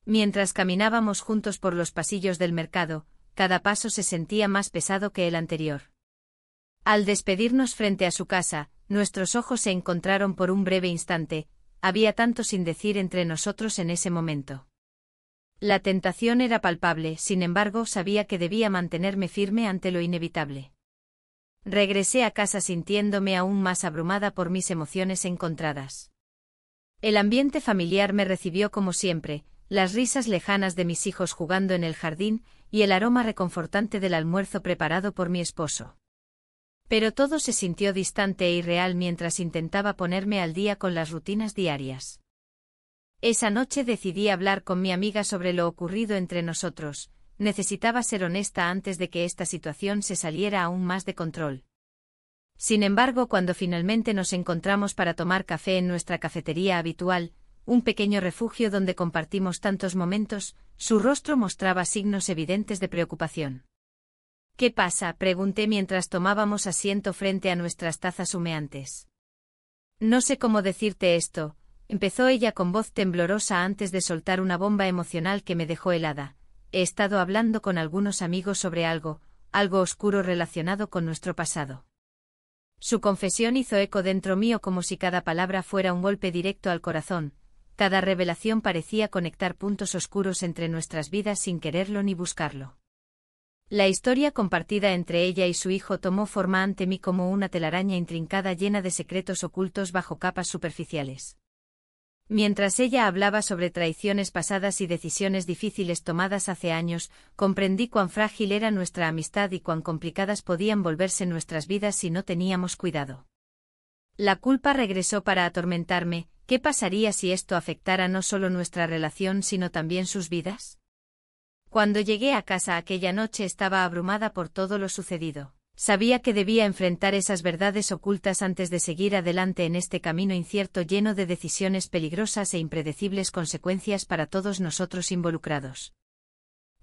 A: Mientras caminábamos juntos por los pasillos del mercado, cada paso se sentía más pesado que el anterior. Al despedirnos frente a su casa, nuestros ojos se encontraron por un breve instante, había tanto sin decir entre nosotros en ese momento. La tentación era palpable, sin embargo sabía que debía mantenerme firme ante lo inevitable. Regresé a casa sintiéndome aún más abrumada por mis emociones encontradas. El ambiente familiar me recibió como siempre, las risas lejanas de mis hijos jugando en el jardín y el aroma reconfortante del almuerzo preparado por mi esposo. Pero todo se sintió distante e irreal mientras intentaba ponerme al día con las rutinas diarias. Esa noche decidí hablar con mi amiga sobre lo ocurrido entre nosotros. Necesitaba ser honesta antes de que esta situación se saliera aún más de control. Sin embargo, cuando finalmente nos encontramos para tomar café en nuestra cafetería habitual, un pequeño refugio donde compartimos tantos momentos, su rostro mostraba signos evidentes de preocupación. ¿Qué pasa?, pregunté mientras tomábamos asiento frente a nuestras tazas humeantes. No sé cómo decirte esto, empezó ella con voz temblorosa antes de soltar una bomba emocional que me dejó helada. He estado hablando con algunos amigos sobre algo oscuro relacionado con nuestro pasado. Su confesión hizo eco dentro mío como si cada palabra fuera un golpe directo al corazón, cada revelación parecía conectar puntos oscuros entre nuestras vidas sin quererlo ni buscarlo. La historia compartida entre ella y su hijo tomó forma ante mí como una telaraña intrincada llena de secretos ocultos bajo capas superficiales. Mientras ella hablaba sobre traiciones pasadas y decisiones difíciles tomadas hace años, comprendí cuán frágil era nuestra amistad y cuán complicadas podían volverse nuestras vidas si no teníamos cuidado. La culpa regresó para atormentarme. ¿Qué pasaría si esto afectara no solo nuestra relación sino también sus vidas? Cuando llegué a casa aquella noche estaba abrumada por todo lo sucedido. Sabía que debía enfrentar esas verdades ocultas antes de seguir adelante en este camino incierto lleno de decisiones peligrosas e impredecibles consecuencias para todos nosotros involucrados.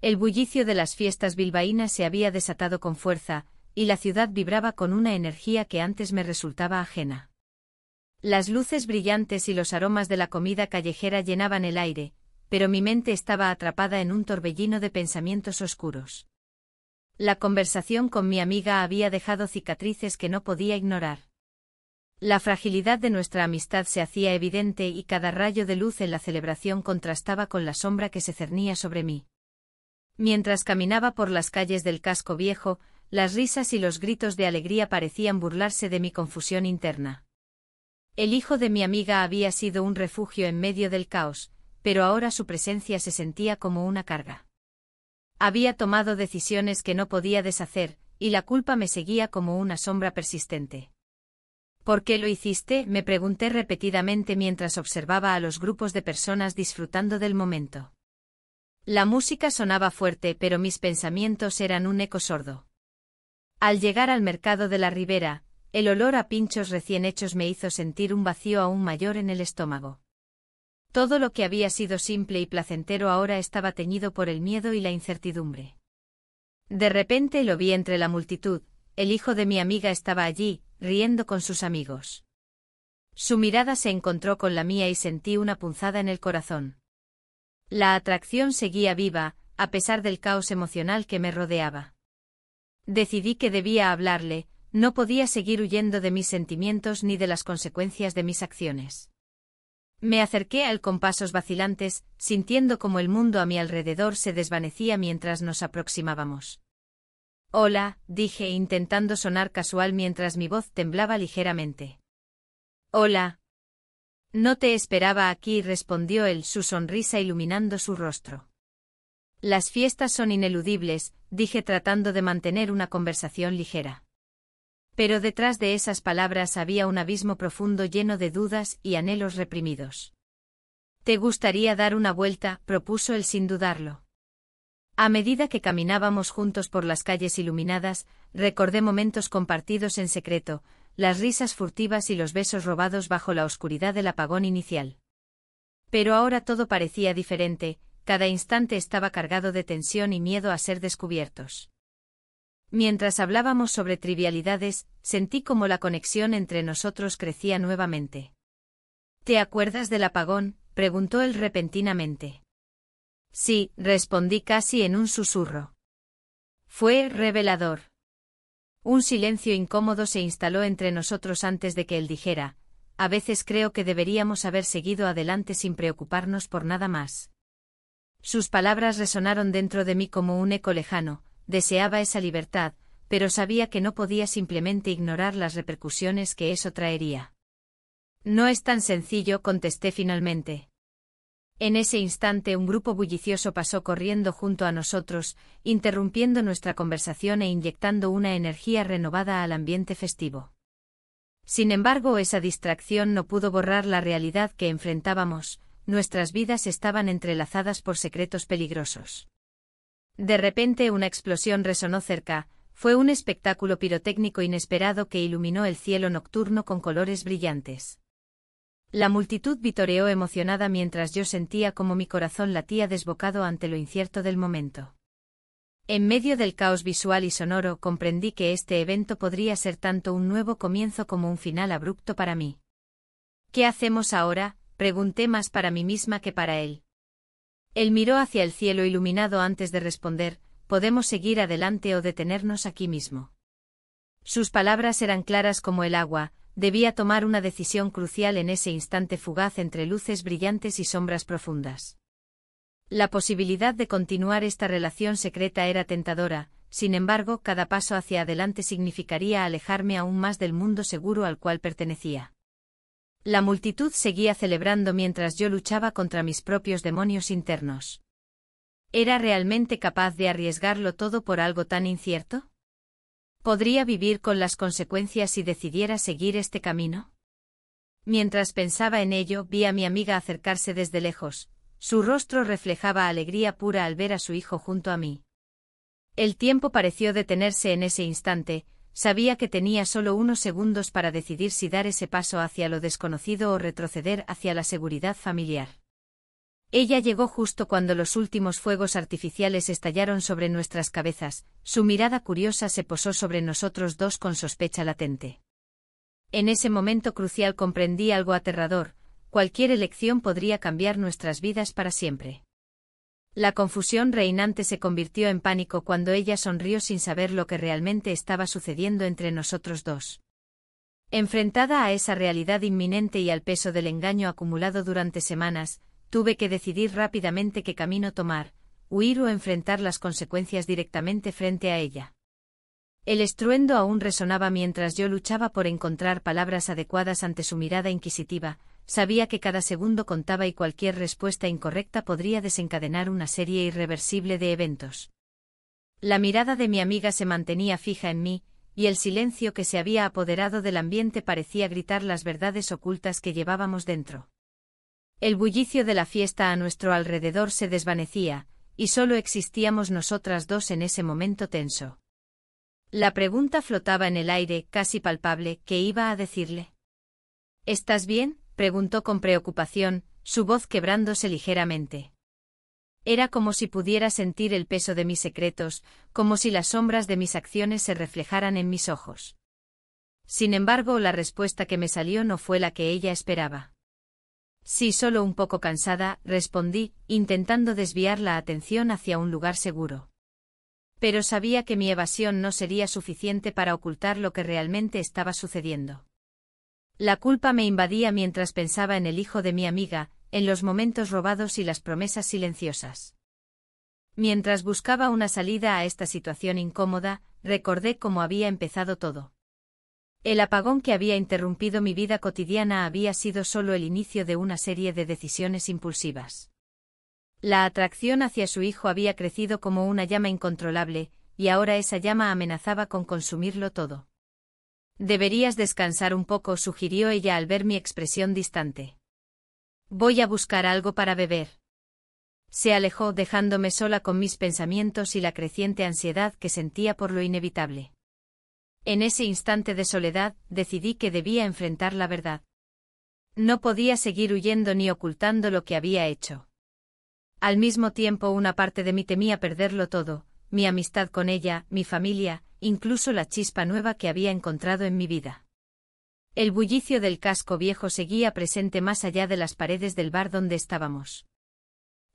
A: El bullicio de las fiestas bilbaínas se había desatado con fuerza, y la ciudad vibraba con una energía que antes me resultaba ajena. Las luces brillantes y los aromas de la comida callejera llenaban el aire, pero mi mente estaba atrapada en un torbellino de pensamientos oscuros. La conversación con mi amiga había dejado cicatrices que no podía ignorar. La fragilidad de nuestra amistad se hacía evidente y cada rayo de luz en la celebración contrastaba con la sombra que se cernía sobre mí. Mientras caminaba por las calles del casco viejo, las risas y los gritos de alegría parecían burlarse de mi confusión interna. El hijo de mi amiga había sido un refugio en medio del caos, pero ahora su presencia se sentía como una carga. Había tomado decisiones que no podía deshacer, y la culpa me seguía como una sombra persistente. ¿Por qué lo hiciste?, me pregunté repetidamente mientras observaba a los grupos de personas disfrutando del momento. La música sonaba fuerte, pero mis pensamientos eran un eco sordo. Al llegar al mercado de la Ribera, el olor a pinchos recién hechos me hizo sentir un vacío aún mayor en el estómago. Todo lo que había sido simple y placentero ahora estaba teñido por el miedo y la incertidumbre. De repente lo vi entre la multitud. El hijo de mi amiga estaba allí, riendo con sus amigos. Su mirada se encontró con la mía y sentí una punzada en el corazón. La atracción seguía viva, a pesar del caos emocional que me rodeaba. Decidí que debía hablarle, no podía seguir huyendo de mis sentimientos ni de las consecuencias de mis acciones. Me acerqué a él con pasos vacilantes, sintiendo como el mundo a mi alrededor se desvanecía mientras nos aproximábamos. «Hola», dije intentando sonar casual mientras mi voz temblaba ligeramente. «Hola». «No te esperaba aquí», respondió él, su sonrisa iluminando su rostro. «Las fiestas son ineludibles», dije tratando de mantener una conversación ligera. Pero detrás de esas palabras había un abismo profundo lleno de dudas y anhelos reprimidos. «¿Te gustaría dar una vuelta?», propuso él sin dudarlo. A medida que caminábamos juntos por las calles iluminadas, recordé momentos compartidos en secreto, las risas furtivas y los besos robados bajo la oscuridad del apagón inicial. Pero ahora todo parecía diferente, cada instante estaba cargado de tensión y miedo a ser descubiertos. Mientras hablábamos sobre trivialidades, sentí como la conexión entre nosotros crecía nuevamente. «¿Te acuerdas del apagón?», preguntó él repentinamente. «Sí», respondí casi en un susurro. Fue revelador. Un silencio incómodo se instaló entre nosotros antes de que él dijera: «A veces creo que deberíamos haber seguido adelante sin preocuparnos por nada más». Sus palabras resonaron dentro de mí como un eco lejano. Deseaba esa libertad, pero sabía que no podía simplemente ignorar las repercusiones que eso traería. «No es tan sencillo», contesté finalmente. En ese instante un grupo bullicioso pasó corriendo junto a nosotros, interrumpiendo nuestra conversación e inyectando una energía renovada al ambiente festivo. Sin embargo, esa distracción no pudo borrar la realidad que enfrentábamos, nuestras vidas estaban entrelazadas por secretos peligrosos. De repente una explosión resonó cerca, fue un espectáculo pirotécnico inesperado que iluminó el cielo nocturno con colores brillantes. La multitud vitoreó emocionada mientras yo sentía como mi corazón latía desbocado ante lo incierto del momento. En medio del caos visual y sonoro comprendí que este evento podría ser tanto un nuevo comienzo como un final abrupto para mí. «¿Qué hacemos ahora?», pregunté más para mí misma que para él. Él miró hacia el cielo iluminado antes de responder: «Podemos seguir adelante o detenernos aquí mismo». Sus palabras eran claras como el agua. Debía tomar una decisión crucial en ese instante fugaz entre luces brillantes y sombras profundas. La posibilidad de continuar esta relación secreta era tentadora, sin embargo, cada paso hacia adelante significaría alejarme aún más del mundo seguro al cual pertenecía. La multitud seguía celebrando mientras yo luchaba contra mis propios demonios internos. ¿Era realmente capaz de arriesgarlo todo por algo tan incierto? ¿Podría vivir con las consecuencias si decidiera seguir este camino? Mientras pensaba en ello, vi a mi amiga acercarse desde lejos. Su rostro reflejaba alegría pura al ver a su hijo junto a mí. El tiempo pareció detenerse en ese instante. Sabía que tenía solo unos segundos para decidir si dar ese paso hacia lo desconocido o retroceder hacia la seguridad familiar. Ella llegó justo cuando los últimos fuegos artificiales estallaron sobre nuestras cabezas. Su mirada curiosa se posó sobre nosotros dos con sospecha latente. En ese momento crucial comprendí algo aterrador: cualquier elección podría cambiar nuestras vidas para siempre. La confusión reinante se convirtió en pánico cuando ella sonrió sin saber lo que realmente estaba sucediendo entre nosotros dos. Enfrentada a esa realidad inminente y al peso del engaño acumulado durante semanas, tuve que decidir rápidamente qué camino tomar: huir o enfrentar las consecuencias directamente frente a ella. El estruendo aún resonaba mientras yo luchaba por encontrar palabras adecuadas ante su mirada inquisitiva. Sabía que cada segundo contaba y cualquier respuesta incorrecta podría desencadenar una serie irreversible de eventos. La mirada de mi amiga se mantenía fija en mí, y el silencio que se había apoderado del ambiente parecía gritar las verdades ocultas que llevábamos dentro. El bullicio de la fiesta a nuestro alrededor se desvanecía, y solo existíamos nosotras dos en ese momento tenso. La pregunta flotaba en el aire, casi palpable. ¿Qué iba a decirle? ¿Estás bien?, preguntó con preocupación, su voz quebrándose ligeramente. Era como si pudiera sentir el peso de mis secretos, como si las sombras de mis acciones se reflejaran en mis ojos. Sin embargo, la respuesta que me salió no fue la que ella esperaba. Sí, solo un poco cansada, respondí, intentando desviar la atención hacia un lugar seguro. Pero sabía que mi evasión no sería suficiente para ocultar lo que realmente estaba sucediendo. La culpa me invadía mientras pensaba en el hijo de mi amiga, en los momentos robados y las promesas silenciosas. Mientras buscaba una salida a esta situación incómoda, recordé cómo había empezado todo. El apagón que había interrumpido mi vida cotidiana había sido solo el inicio de una serie de decisiones impulsivas. La atracción hacia su hijo había crecido como una llama incontrolable, y ahora esa llama amenazaba con consumirlo todo. Deberías descansar un poco, sugirió ella al ver mi expresión distante. Voy a buscar algo para beber. Se alejó dejándome sola con mis pensamientos y la creciente ansiedad que sentía por lo inevitable. En ese instante de soledad, decidí que debía enfrentar la verdad. No podía seguir huyendo ni ocultando lo que había hecho. Al mismo tiempo, una parte de mí temía perderlo todo, mi amistad con ella, mi familia, incluso la chispa nueva que había encontrado en mi vida. El bullicio del casco viejo seguía presente más allá de las paredes del bar donde estábamos.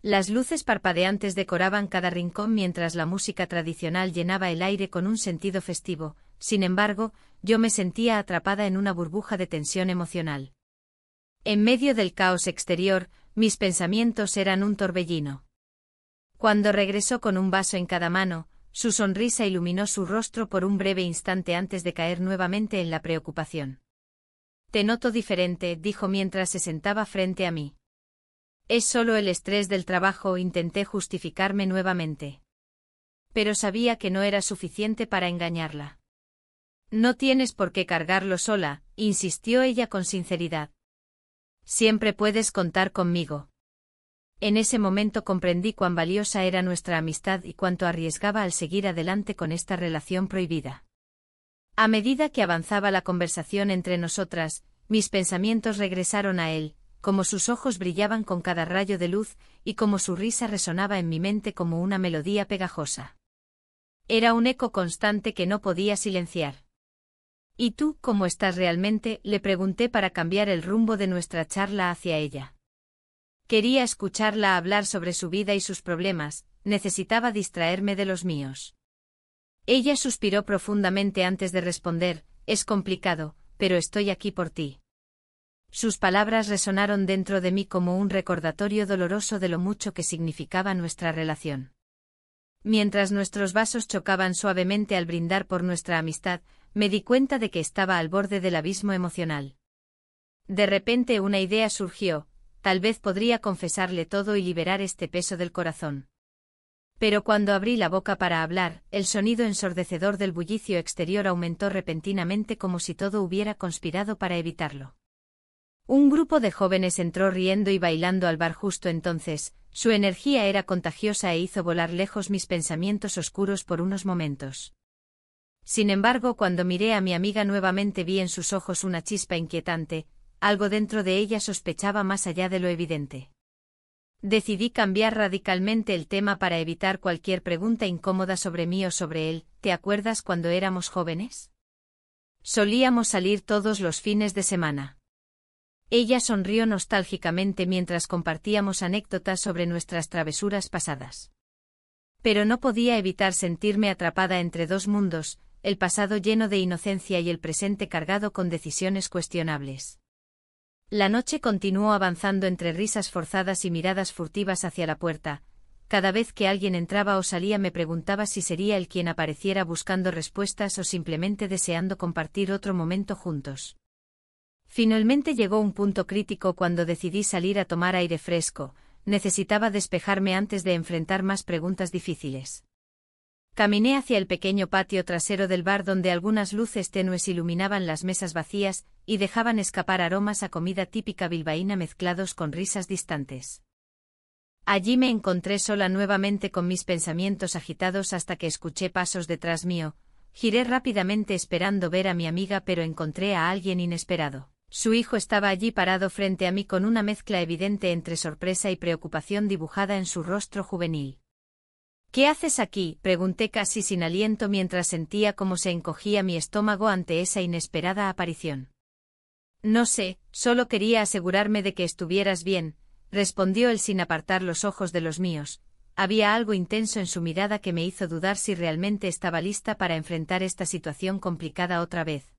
A: Las luces parpadeantes decoraban cada rincón mientras la música tradicional llenaba el aire con un sentido festivo. Sin embargo, yo me sentía atrapada en una burbuja de tensión emocional. En medio del caos exterior, mis pensamientos eran un torbellino. Cuando regresó con un vaso en cada mano, su sonrisa iluminó su rostro por un breve instante antes de caer nuevamente en la preocupación. Te noto diferente, dijo mientras se sentaba frente a mí. Es solo el estrés del trabajo, intenté justificarme nuevamente. Pero sabía que no era suficiente para engañarla. No tienes por qué cargarlo sola, insistió ella con sinceridad. Siempre puedes contar conmigo. En ese momento comprendí cuán valiosa era nuestra amistad y cuánto arriesgaba al seguir adelante con esta relación prohibida. A medida que avanzaba la conversación entre nosotras, mis pensamientos regresaron a él, como sus ojos brillaban con cada rayo de luz, y como su risa resonaba en mi mente como una melodía pegajosa. Era un eco constante que no podía silenciar. ¿Y tú, cómo estás realmente?, le pregunté para cambiar el rumbo de nuestra charla hacia ella. Quería escucharla hablar sobre su vida y sus problemas, necesitaba distraerme de los míos. Ella suspiró profundamente antes de responder, es complicado, pero estoy aquí por ti. Sus palabras resonaron dentro de mí como un recordatorio doloroso de lo mucho que significaba nuestra relación. Mientras nuestros vasos chocaban suavemente al brindar por nuestra amistad, me di cuenta de que estaba al borde del abismo emocional. De repente una idea surgió, tal vez podría confesarle todo y liberar este peso del corazón. Pero cuando abrí la boca para hablar, el sonido ensordecedor del bullicio exterior aumentó repentinamente como si todo hubiera conspirado para evitarlo. Un grupo de jóvenes entró riendo y bailando al bar justo entonces, su energía era contagiosa e hizo volar lejos mis pensamientos oscuros por unos momentos. Sin embargo, cuando miré a mi amiga nuevamente vi en sus ojos una chispa inquietante, algo dentro de ella sospechaba más allá de lo evidente. Decidí cambiar radicalmente el tema para evitar cualquier pregunta incómoda sobre mí o sobre él. ¿Te acuerdas cuando éramos jóvenes? Solíamos salir todos los fines de semana. Ella sonrió nostálgicamente mientras compartíamos anécdotas sobre nuestras travesuras pasadas. Pero no podía evitar sentirme atrapada entre dos mundos, el pasado lleno de inocencia y el presente cargado con decisiones cuestionables. La noche continuó avanzando entre risas forzadas y miradas furtivas hacia la puerta, cada vez que alguien entraba o salía me preguntaba si sería él quien apareciera buscando respuestas o simplemente deseando compartir otro momento juntos. Finalmente llegó un punto crítico cuando decidí salir a tomar aire fresco. Necesitaba despejarme antes de enfrentar más preguntas difíciles. Caminé hacia el pequeño patio trasero del bar donde algunas luces tenues iluminaban las mesas vacías y dejaban escapar aromas a comida típica bilbaína mezclados con risas distantes. Allí me encontré sola nuevamente con mis pensamientos agitados hasta que escuché pasos detrás mío. Giré rápidamente esperando ver a mi amiga, pero encontré a alguien inesperado. Su hijo estaba allí parado frente a mí con una mezcla evidente entre sorpresa y preocupación dibujada en su rostro juvenil. «¿Qué haces aquí?», pregunté casi sin aliento mientras sentía cómo se encogía mi estómago ante esa inesperada aparición. «No sé, solo quería asegurarme de que estuvieras bien», respondió él sin apartar los ojos de los míos. Había algo intenso en su mirada que me hizo dudar si realmente estaba lista para enfrentar esta situación complicada otra vez.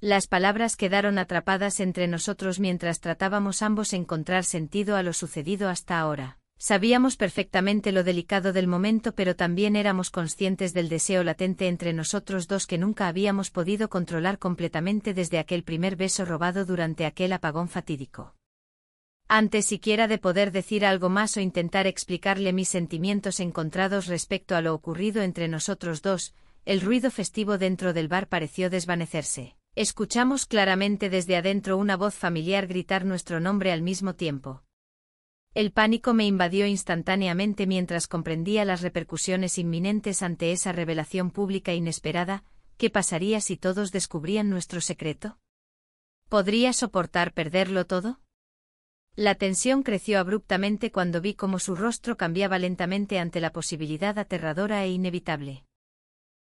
A: Las palabras quedaron atrapadas entre nosotros mientras tratábamos ambos encontrar sentido a lo sucedido hasta ahora. Sabíamos perfectamente lo delicado del momento, pero también éramos conscientes del deseo latente entre nosotros dos que nunca habíamos podido controlar completamente desde aquel primer beso robado durante aquel apagón fatídico. Antes siquiera de poder decir algo más o intentar explicarle mis sentimientos encontrados respecto a lo ocurrido entre nosotros dos, el ruido festivo dentro del bar pareció desvanecerse. Escuchamos claramente desde adentro una voz familiar gritar nuestro nombre al mismo tiempo. El pánico me invadió instantáneamente mientras comprendía las repercusiones inminentes ante esa revelación pública inesperada. ¿Qué pasaría si todos descubrían nuestro secreto? ¿Podría soportar perderlo todo? La tensión creció abruptamente cuando vi cómo su rostro cambiaba lentamente ante la posibilidad aterradora e inevitable.